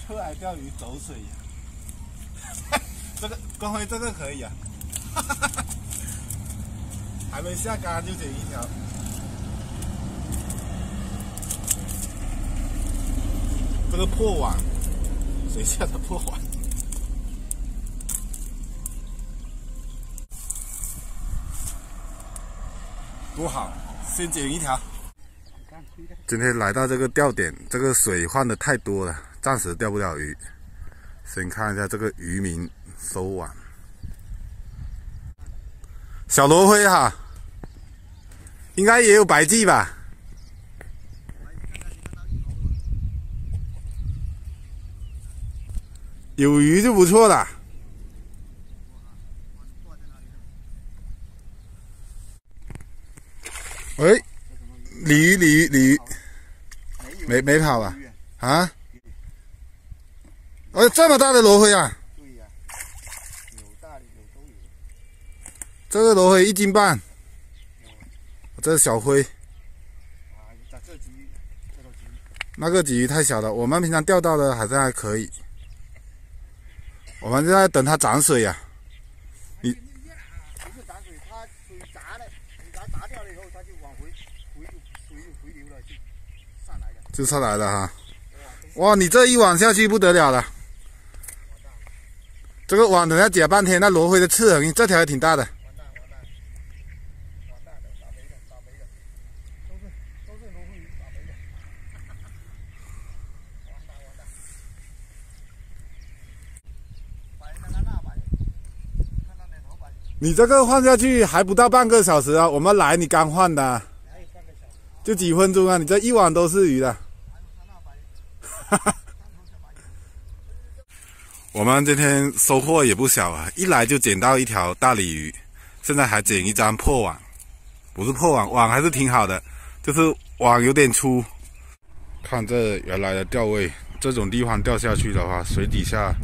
出来钓鱼走水呀、这个光辉这个可以啊，还没下竿就捡一条。这个破网，谁下的破网？不好，先捡一条。今天来到这个钓点，这个水换的太多了，暂时钓不了鱼。先看一下这个渔民收网，小罗辉哈，应该也有白鲫吧？有鱼就不错了。喂，鲤鱼，没跑吧？啊？这么大的罗辉啊！对呀，有大的有都有。这个罗辉1斤半，这是小辉。啊，这鲫鱼，这种鲫鱼。那个鲫鱼太小了，我们平常钓到的还可以。我们现在等它涨水呀、不是涨水，它水闸了，你把它砸掉了以后，它就往水就回流了，就上来了。哈。哇，你这一网下去不得了了。这个网等下解半天，那罗辉的刺痕，这条也挺大的。完蛋的，倒霉的，都是罗辉鱼，倒霉的。完蛋。看到点头把。你这个换下去还不到半个小时啊，我们来你刚换的、啊，还有半个小时。就几分钟啊，你这一网都是鱼的。哈哈。我们今天收获也不小啊，一来就捡到一条大鲤鱼，现在还捡一张破网，不是破网，网还是挺好的，就是网有点粗。看这原来的钓位，这种地方钓下去的话，水底下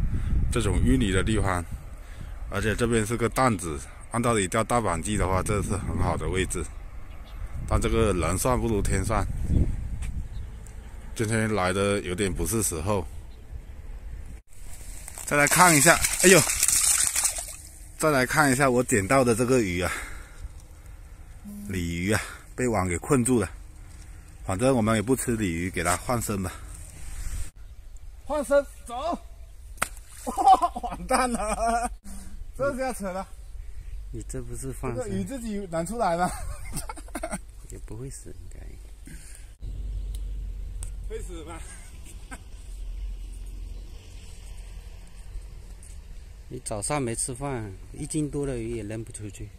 这种淤泥的地方，而且这边是个担子，按道理钓大板鲫的话，这是很好的位置，但这个人算不如天算，今天来的有点不是时候。再来看一下，哎呦！再来看一下我捡到的这个鱼啊，鲤鱼啊，被网给困住了。反正我们也不吃鲤鱼，给它换生吧。换生，走！完蛋了，这下扯了。你这不是放生？这个鱼自己拿出来吗？也不会死，应该。会死吗？你早上没吃饭，1斤多的鱼也扔不出去。